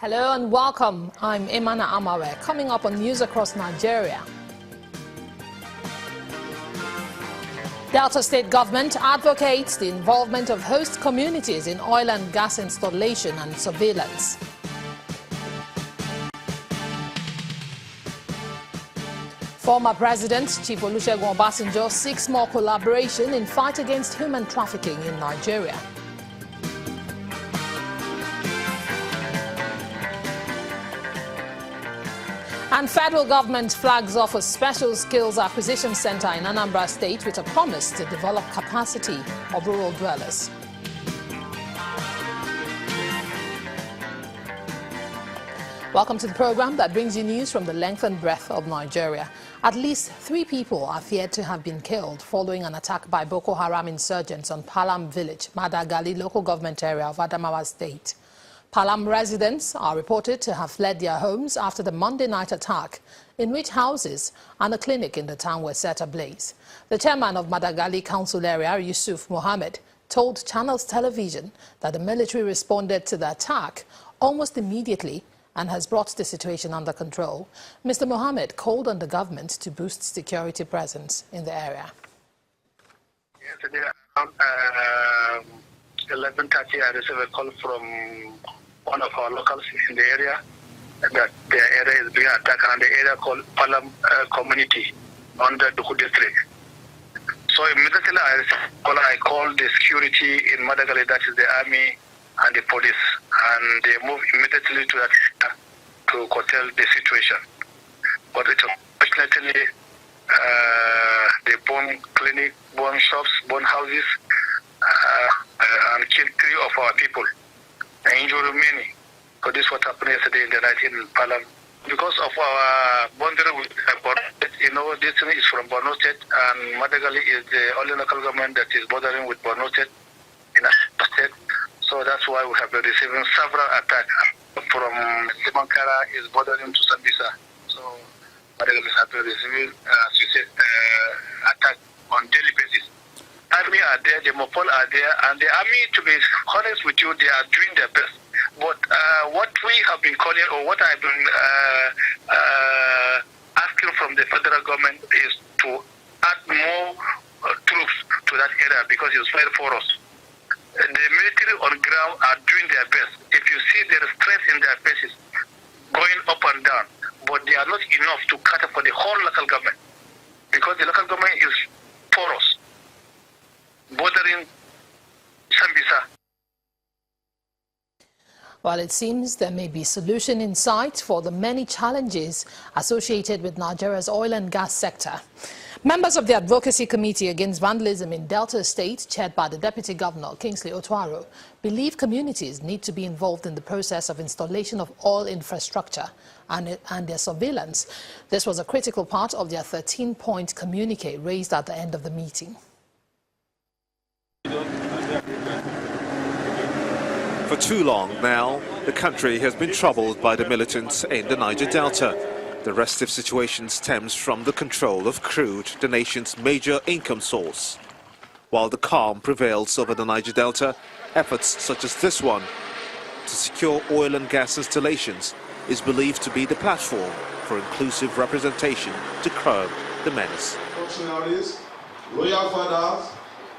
Hello and welcome. I'm Adamawa. Coming up on News Across Nigeria. Delta State government advocates the involvement of host communities in oil and gas installation and surveillance. Former President Chief Olusegun Obasanjo seeks more collaboration in fight against human trafficking in Nigeria. And federal government flags off a special skills acquisition center in Anambra State with a promise to develop capacity of rural dwellers. Welcome to the program that brings you news from the length and breadth of Nigeria. At least 3 people are feared to have been killed following an attack by Boko Haram insurgents on Pallam village, Madagali local government area of Adamawa State. Pallam residents are reported to have fled their homes after the Monday night attack, in which houses and a clinic in the town were set ablaze. The chairman of Madagali Council area, Yusuf Mohammed, told Channels Television that the military responded to the attack almost immediately and has brought the situation under control. Mr. Mohammed called on the government to boost security presence in the area. Yesterday around 11:30, I received a call from one of our locals in the area that the area is being attacked, and the area called Pallam community under Duku district. So immediately I called the security in Madagali, that is the army and the police, and they moved immediately to that area to curtail the situation. But unfortunately, they burned clinic, burned shops, burned houses, and killed 3 of our people and injured many. So this is what happened yesterday in the night in Pallam. Because of our boundary with Borno State, this thing is from Borno State, and Madagali is the only local government that is bordering with Borno State in a state. So that's why we have been receiving several attacks from Simankara is bordering to Sambisa. So Madagali has been receiving, as you said, attack on daily basis. Army are there, the Mopol are there, and the army, to be honest with you, they are doing their best. But what we have been calling, or what I've been asking from the federal government is to add more troops to that area because it's very porous. The military on ground are doing their best. If you see there is stress in their faces, going up and down, but they are not enough to cater for the whole local government because the local government is porous, bordering Sambisa. Well, it seems there may be solution in sight for the many challenges associated with Nigeria's oil and gas sector. Members of the Advocacy Committee Against Vandalism in Delta State, chaired by the Deputy Governor, Kingsley Otuaro, believe communities need to be involved in the process of installation of oil infrastructure and their surveillance. This was a critical part of their 13-point communique raised at the end of the meeting. For too long now, the country has been troubled by the militants in the Niger Delta. The restive situation stems from the control of crude, the nation's major income source. While the calm prevails over the Niger Delta, efforts such as this one to secure oil and gas installations is believed to be the platform for inclusive representation to curb the menace. Functionaries, loyal fathers,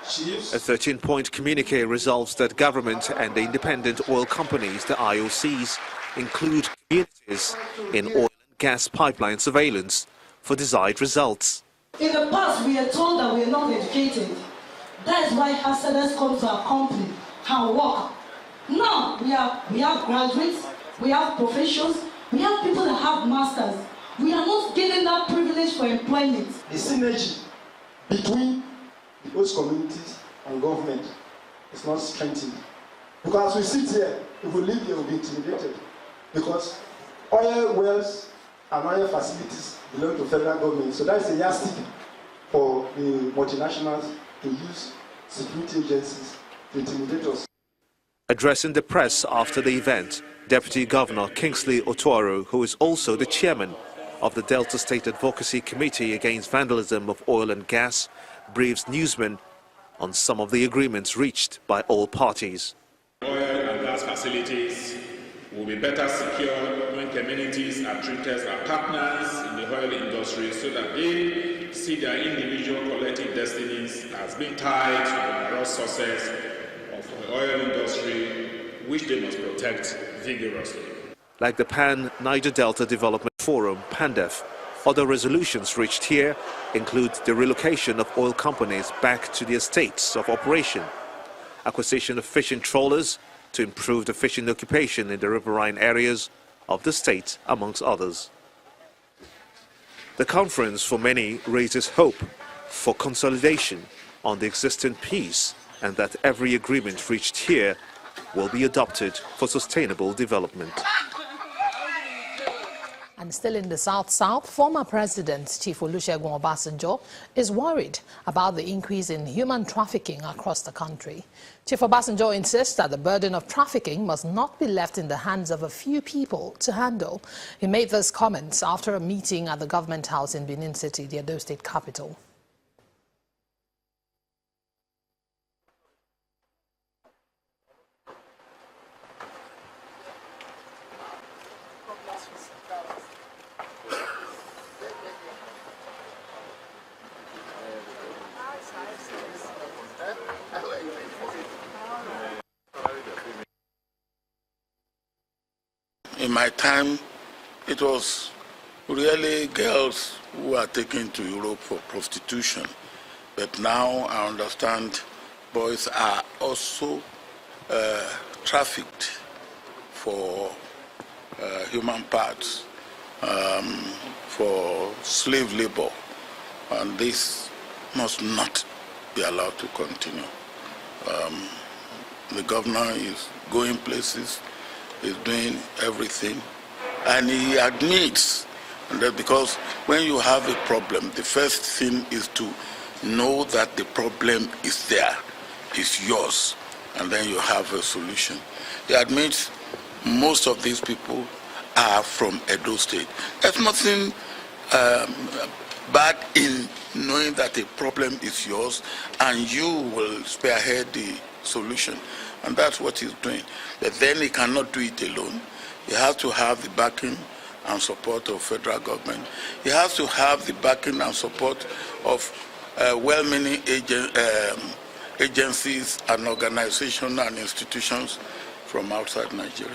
chiefs. A 13-point communique resolves that government and the independent oil companies, the IOCs, include communities in oil and gas pipeline surveillance for desired results. In the past, we are told that we are not educated. That is why hazardous come to our company and work. Now, we have graduates, we have professions, we have people that have masters. We are not getting that privilege for employment. The synergy between the host communities and government is not strengthened. Because as we sit here, if we leave here, we'll be intimidated. Because oil wells and oil facilities belong to federal government. So that is a yardstick for the multinationals to use security agencies to intimidate us. Addressing the press after the event, Deputy Governor Kingsley Otuaro, who is also the chairman of the Delta State Advocacy Committee Against Vandalism of Oil and Gas, briefs newsmen on some of the agreements reached by all parties. Oil and gas facilities will be better secured when communities are treated as partners in the oil industry so that they see their individual collective destinies as being tied to the overall success of the oil industry, which they must protect vigorously. Like the Pan-Niger Delta Development Forum, PANDEF, other resolutions reached here include the relocation of oil companies back to their states of operation, acquisition of fishing trawlers to improve the fishing occupation in the riverine areas of the state, amongst others. The conference for many raises hope for consolidation on the existing peace and that every agreement reached here will be adopted for sustainable development. And still in the South-South, former President Chief Olusegun Obasanjo is worried about the increase in human trafficking across the country. Chief Obasanjo insists that the burden of trafficking must not be left in the hands of a few people to handle. He made those comments after a meeting at the government house in Benin City, the Edo State capital. In my time, it was really girls who were taken to Europe for prostitution. But now I understand boys are also trafficked for human parts, for slave labor. And this must not be allowed to continue. The governor is going places, is doing everything, and he admits that because when you have a problem, the first thing is to know that the problem is there, it's yours, and then you have a solution. He admits most of these people are from Edo State. There's nothing bad in knowing that a problem is yours and you will spearhead the solution. And that's what he's doing. But then he cannot do it alone. He has to have the backing and support of federal government. He has to have the backing and support of well-meaning agencies and organizations and institutions from outside Nigeria.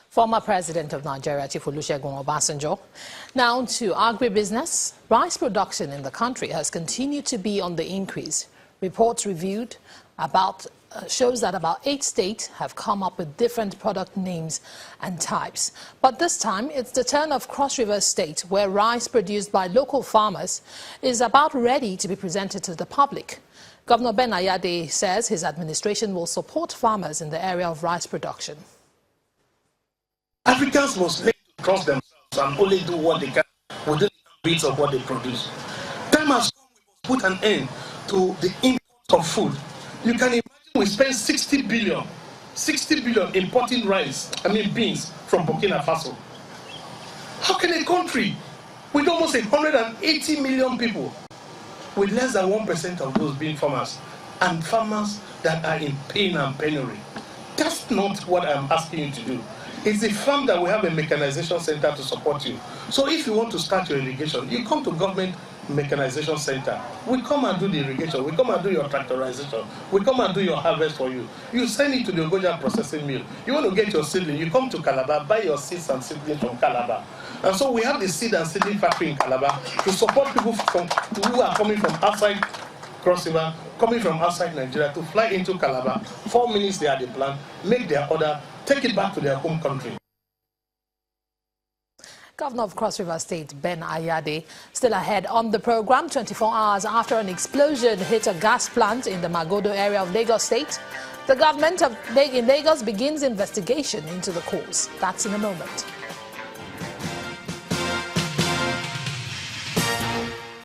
Former President of Nigeria, Chief Olusegun Obasanjo. Now to agribusiness. Rice production in the country has continued to be on the increase. Reports reviewed shows that about 8 states have come up with different product names and types. But this time, it's the turn of Cross River State, where rice produced by local farmers is about ready to be presented to the public. Governor Ben Ayade says his administration will support farmers in the area of rice production. Africans must learn to trust themselves and only do what they can within the bits of what they produce. Time has come, we must put an end to the import of food. You can imagine we spend 60 billion importing beans from Burkina Faso. How can a country with almost 180 million people, with less than 1% of those being farmers, and farmers that are in pain and penury? That's not what I'm asking you to do. It's a farm that we have a mechanization center to support you. So if you want to start your irrigation, you come to government mechanization center. We come and do the irrigation. We come and do your tractorization. We come and do your harvest for you. You send it to the Ogoja processing mill. You want to get your seedling, you come to Calabar, buy your seeds and seedlings from Calabar. And so we have the seed and seedling factory in Calabar to support people who are coming from outside Cross River, coming from outside Nigeria to fly into Calabar. 4 minutes they are at the plant, make their order, take it back to their home country. Governor of Cross River State, Ben Ayade, still ahead on the program 24 hours after an explosion hit a gas plant in the Magodo area of Lagos State. The government in Lagos begins investigation into the cause. That's in a moment.